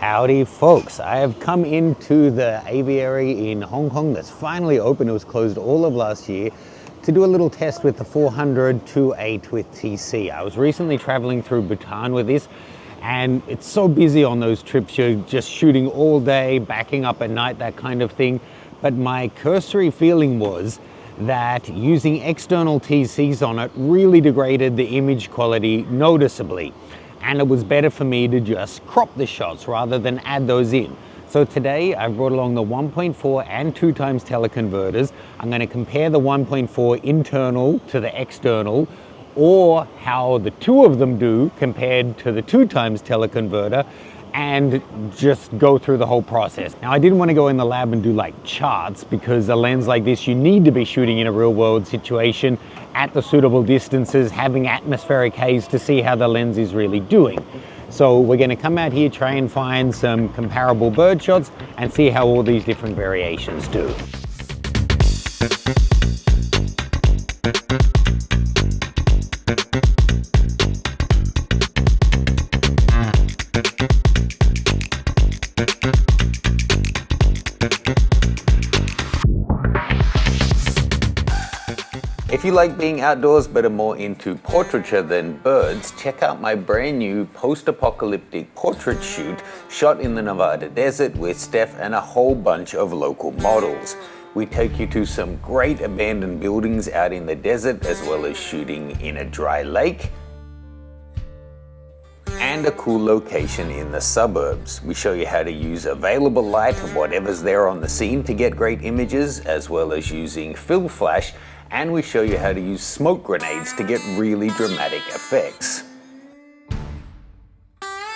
Howdy folks, I have come into the aviary in Hong Kong that's finally open. It was closed all of last year to do a little test with the 400-2.8 with TC. I was recently traveling through Bhutan with this, and it's so busy on those trips. You're just shooting all day, backing up at night, that kind of thing. But my cursory feeling was that using external TCs on it really degraded the image quality noticeably. And it was better for me to just crop the shots rather than add those in. So today I've brought along the 1.4 and 2 times teleconverters. I'm going to compare the 1.4 internal to the external, or how the two of them do compared to the 2 times teleconverter, and just go through the whole process. Now, I didn't want to go in the lab and do like charts, because a lens like this you need to be shooting in a real world situation at the suitable distances, having atmospheric haze to see how the lens is really doing. So we're going to come out here, try and find some comparable bird shots and see how all these different variations do. If you like being outdoors but are more into portraiture than birds, check out my brand new post-apocalyptic portrait shoot shot in the Nevada desert with Steph and a whole bunch of local models. We take you to some great abandoned buildings out in the desert, as well as shooting in a dry lake and a cool location in the suburbs. We show you how to use available light and whatever's there on the scene to get great images, as well as using fill flash, and we show you how to use smoke grenades to get really dramatic effects.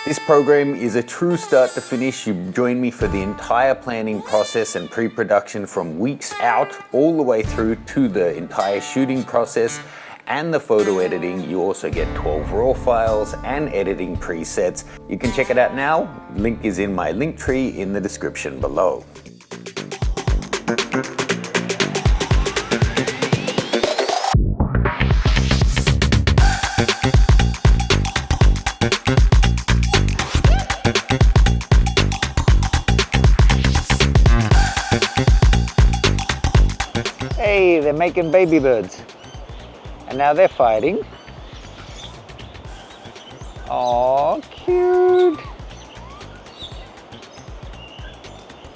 This program is a true start to finish. You join me for the entire planning process and pre-production from weeks out all the way through to the entire shooting process and the photo editing. You also get 12 raw files and editing presets. You can check it out now. Link is in my link tree in the description below. Hey, they're making baby birds. And now they're fighting. Oh, cute.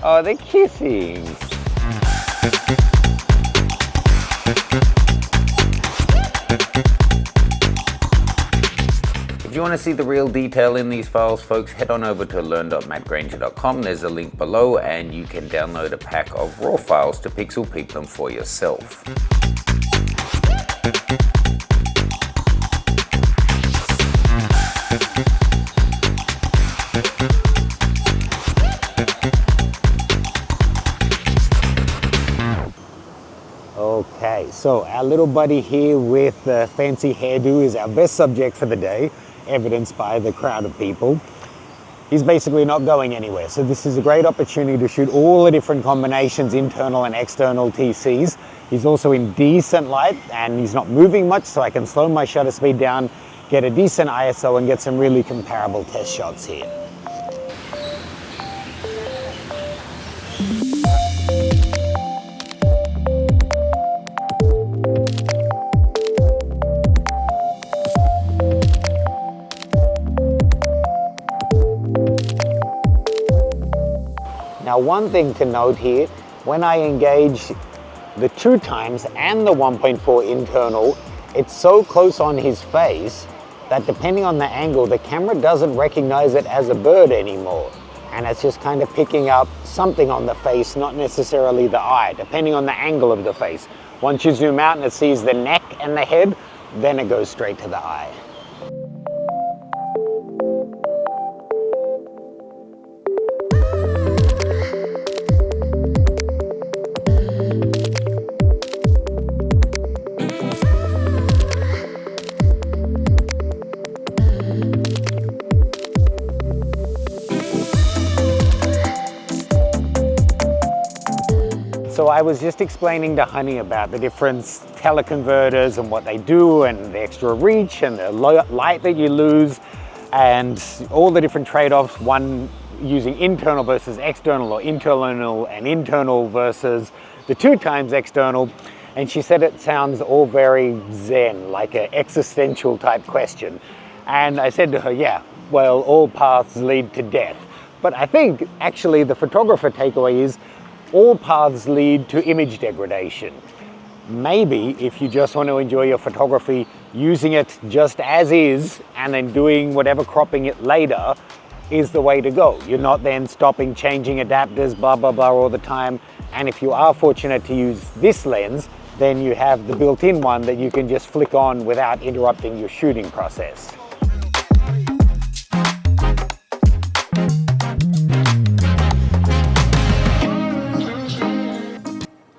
Oh, they're kissing. If you want to see the real detail in these files, folks, head on over to learn.mattgranger.com. There's a link below, and you can download a pack of raw files to pixel peep them for yourself. Okay, so our little buddy here with the fancy hairdo is our best subject for the day, evidenced by the crowd of people. He's basically not going anywhere, so this is a great opportunity to shoot all the different combinations, internal and external TCs. He's also in decent light and he's not moving much, so I can slow my shutter speed down, get a decent ISO and get some really comparable test shots here. Now, one thing to note here, when I engage the 2 times and the 1.4 internal, it's so close on his face that depending on the angle, the camera doesn't recognize it as a bird anymore. And it's just kind of picking up something on the face, not necessarily the eye, depending on the angle of the face. Once you zoom out and it sees the neck and the head, then it goes straight to the eye. So I was just explaining to Honey about the different teleconverters and what they do and the extra reach and the light that you lose and all the different trade-offs one using internal versus external, or internal and internal versus the 2 times external. And she said it sounds all very zen, like an existential type question. And I said to her, yeah, well, all paths lead to death. But I think actually the photographer takeaway is all paths lead to image degradation. Maybe if you just want to enjoy your photography, using it just as is and then doing whatever cropping it later is the way to go. You're not then stopping, changing adapters, blah, blah, blah all the time. And if you are fortunate to use this lens, then you have the built-in one that you can just flick on without interrupting your shooting process.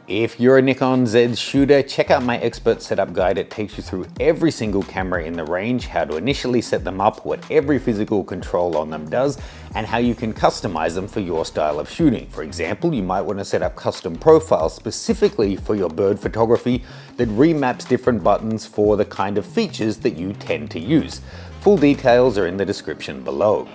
If you're a Nikon Z shooter, check out my expert setup guide. It takes you through every single camera in the range, how to initially set them up, what every physical control on them does, and how you can customize them for your style of shooting. For example, you might want to set up custom profiles specifically for your bird photography that remaps different buttons for the kind of features that you tend to use. Full details are in the description below.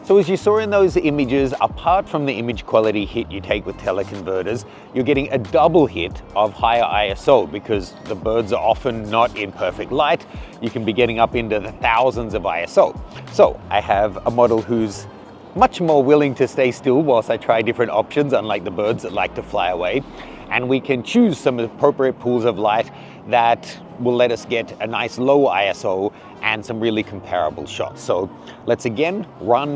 So as you saw in those images, apart from the image quality hit you take with teleconverters, you're getting a double hit of higher ISO because the birds are often not in perfect light. You can be getting up into the thousands of ISO. So I have a model who's much more willing to stay still whilst I try different options, unlike the birds that like to fly away. And we can choose some appropriate pools of light that will let us get a nice low ISO and some really comparable shots. So let's again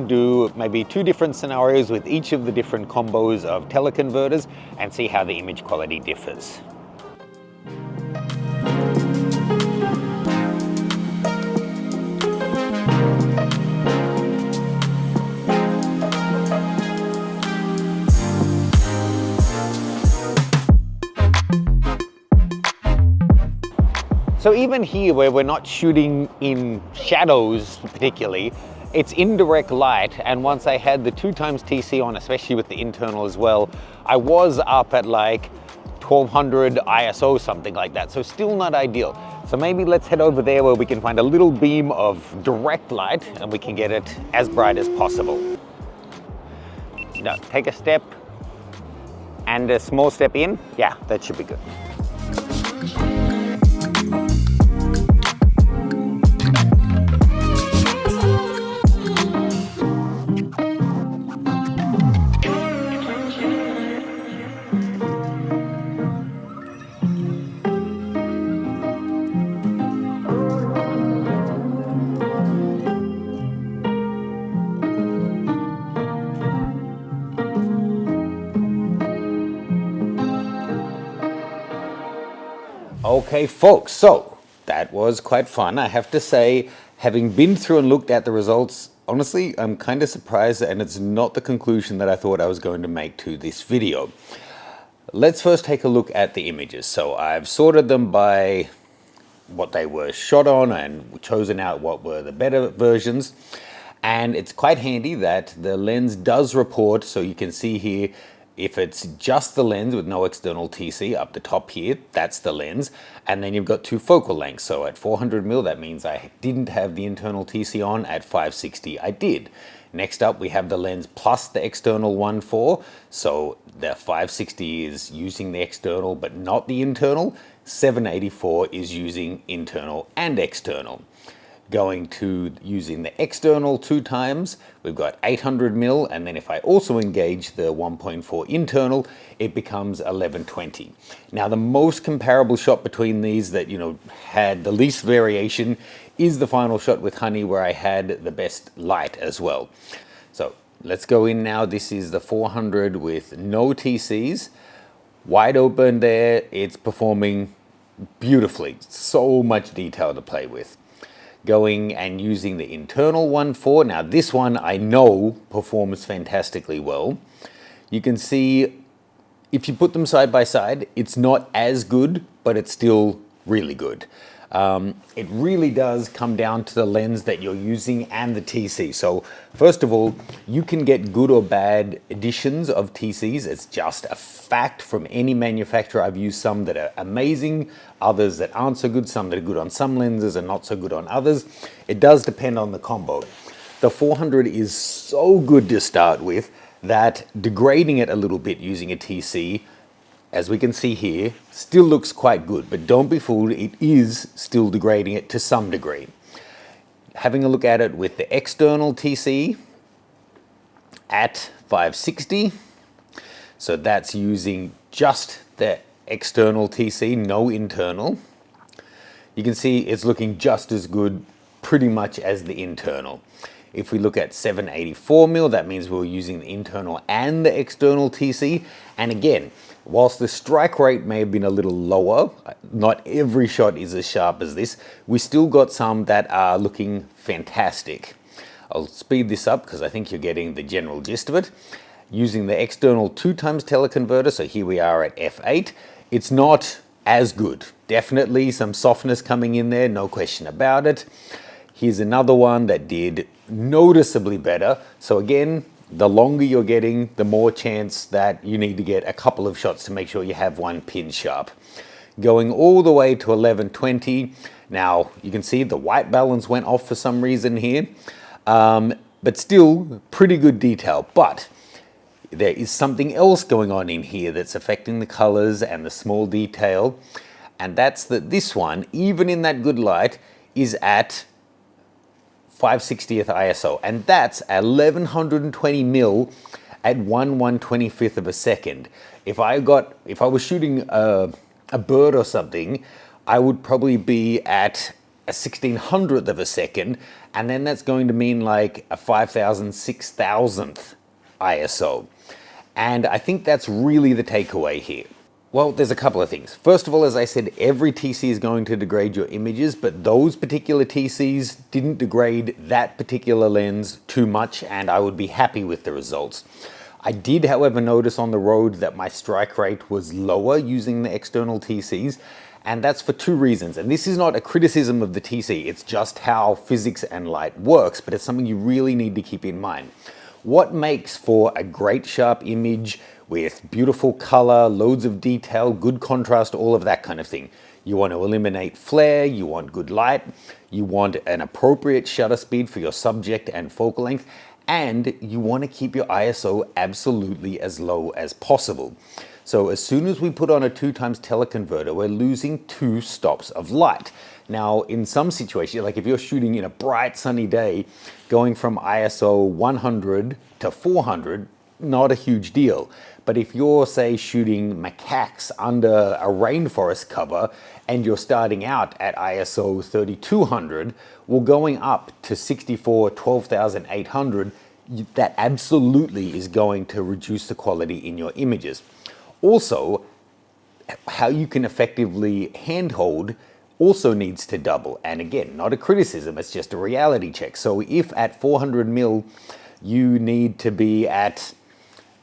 do maybe 2 different scenarios with each of the different combos of teleconverters and see how the image quality differs. So even here where we're not shooting in shadows particularly, it's indirect light, and once I had the 2 times TC on, especially with the internal as well, I was up at like 1200 ISO, something like that, so still not ideal. So maybe let's head over there where we can find a little beam of direct light and we can get it as bright as possible. Now, take a step and a small step in. Yeah, that should be good. Okay folks, so that was quite fun. I have to say, having been through and looked at the results, honestly, I'm kind of surprised, and it's not the conclusion that I thought I was going to make to this video. Let's first take a look at the images. So I've sorted them by what they were shot on and chosen out what were the better versions. And it's quite handy that the lens does report, so you can see here, if it's just the lens with no external TC up the top here, that's the lens. And then you've got 2 focal lengths. So at 400mm, that means I didn't have the internal TC on. At 560, I did. Next up, we have the lens plus the external 1.4. So the 560 is using the external, but not the internal. 784 is using internal and external. Going to using the external 2 times, we've got 800mm, and then if I also engage the 1.4 internal, it becomes 1120. Now the most comparable shot between these that, had the least variation is the final shot with Honey, where I had the best light as well. So let's go in now. This is the 400 with no TCs, wide open there. It's performing beautifully, so much detail to play with. Going and using the internal 1.4. Now this one I know performs fantastically well. You can see if you put them side by side, it's not as good, but it's still really good. It really does come down to the lens that you're using and the TC. So first of all, you can get good or bad editions of TCs. It's just a fact from any manufacturer. I've used some that are amazing, others that aren't so good, some that are good on some lenses and not so good on others. It does depend on the combo. The 400 is so good to start with that degrading it a little bit using a TC, as we can see here, still looks quite good, but don't be fooled, it is still degrading it to some degree. Having a look at it with the external TC at 560, so that's using just the external TC, no internal. You can see it's looking just as good pretty much as the internal. If we look at 784mm, that means we're using the internal and the external TC. And again, whilst the strike rate may have been a little lower, not every shot is as sharp as this, we still got some that are looking fantastic. I'll speed this up because I think you're getting the general gist of it. Using the external 2x teleconverter, so here we are at f8, it's not as good. Definitely some softness coming in there, no question about it. Here's another one that did noticeably better. So again, the longer you're getting, the more chance that you need to get a couple of shots to make sure you have one pin sharp. Going all the way to 1120. Now you can see the white balance went off for some reason here, but still pretty good detail. But there is something else going on in here that's affecting the colors and the small detail. And that's that this one, even in that good light, is at 5/60th ISO, and that's 1120mm at 1/125th of a second. If I was shooting a bird or something, I would probably be at a 1600th of a second, and then that's going to mean like a 5000 6000th ISO. And I think that's really the takeaway here. Well, there's a couple of things. First of all, as I said, every TC is going to degrade your images, but those particular TCs didn't degrade that particular lens too much, and I would be happy with the results. I did, however, notice on the road that my strike rate was lower using the external TCs, and that's for two reasons. And this is not a criticism of the TC, it's just how physics and light works, but it's something you really need to keep in mind. What makes for a great sharp image with beautiful color, loads of detail, good contrast, all of that kind of thing? You want to eliminate flare, you want good light, you want an appropriate shutter speed for your subject and focal length, and you want to keep your ISO absolutely as low as possible. So as soon as we put on a 2x teleconverter, we're losing 2 stops of light. Now, in some situations, like if you're shooting in a bright sunny day, going from ISO 100 to 400, not a huge deal. But if you're, say, shooting macaques under a rainforest cover and you're starting out at ISO 3200, well, going up to 64, 12,800, that absolutely is going to reduce the quality in your images. Also, how you can effectively handhold also needs to double. And again, not a criticism, it's just a reality check. So if at 400mm you need to be at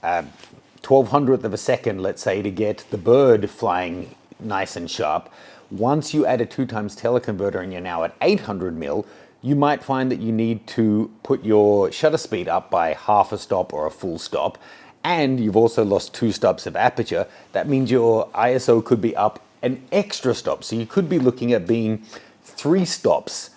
1200th of a second, let's say, to get the bird flying nice and sharp, once you add a 2x teleconverter and you're now at 800mm, you might find that you need to put your shutter speed up by half a stop or a full stop, and you've also lost 2 stops of aperture. That means your ISO could be up an extra stop. So you could be looking at being 3 stops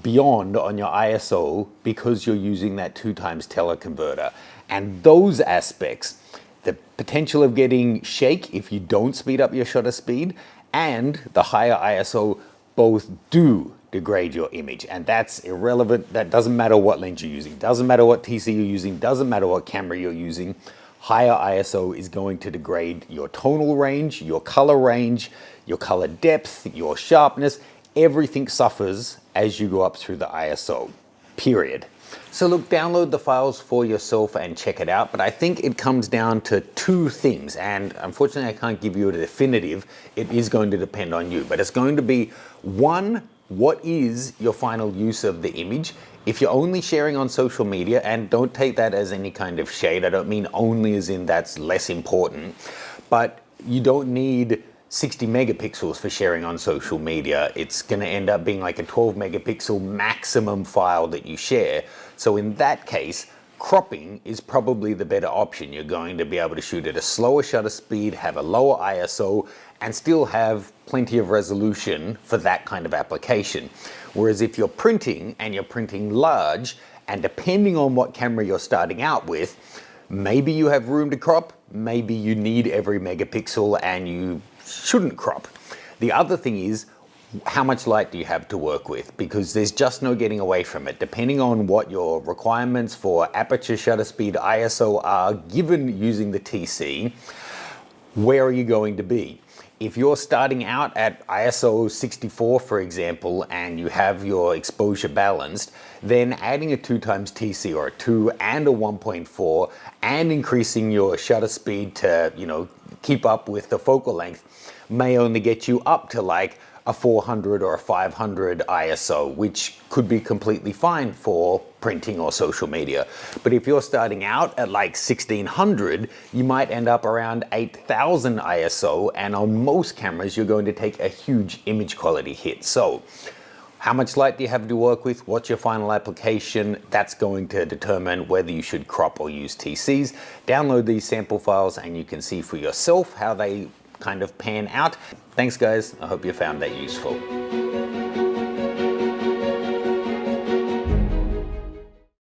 beyond on your ISO because you're using that 2x teleconverter. And those aspects, the potential of getting shake if you don't speed up your shutter speed and the higher ISO, both do degrade your image. And that's irrelevant. That doesn't matter what lens you're using, doesn't matter what TC you're using, doesn't matter what camera you're using. Higher ISO is going to degrade your tonal range, your color depth, your sharpness. Everything suffers as you go up through the ISO, period. So look, download the files for yourself and check it out, but I think it comes down to 2 things, and unfortunately I can't give you a definitive. It is going to depend on you, but it's going to be, 1, what is your final use of the image? If you're only sharing on social media, and don't take that as any kind of shade, I don't mean only as in that's less important, but you don't need 60 megapixels for sharing on social media. It's going to end up being like a 12 megapixel maximum file that you share. So in that case, cropping is probably the better option. You're going to be able to shoot at a slower shutter speed, have a lower ISO, and still have plenty of resolution for that kind of application. Whereas if you're printing and you're printing large And depending on what camera you're starting out with, maybe you have room to crop, maybe you need every megapixel and you shouldn't crop. The other thing is, how much light do you have to work with? Because there's just no getting away from it. Depending on what your requirements for aperture, shutter speed, ISO are given using the TC, where are you going to be? If you're starting out at ISO 64, for example, and you have your exposure balanced, then adding a 2x TC or a 2 and a 1.4 and increasing your shutter speed to, keep up with the focal length may only get you up to like a 400 or a 500 ISO, which could be completely fine for printing or social media. But if you're starting out at like 1600, you might end up around 8000 ISO, and on most cameras, you're going to take a huge image quality hit. So how much light do you have to work with? What's your final application? That's going to determine whether you should crop or use TCs. Download these sample files and you can see for yourself how they kind of pan out. Thanks guys, I hope you found that useful.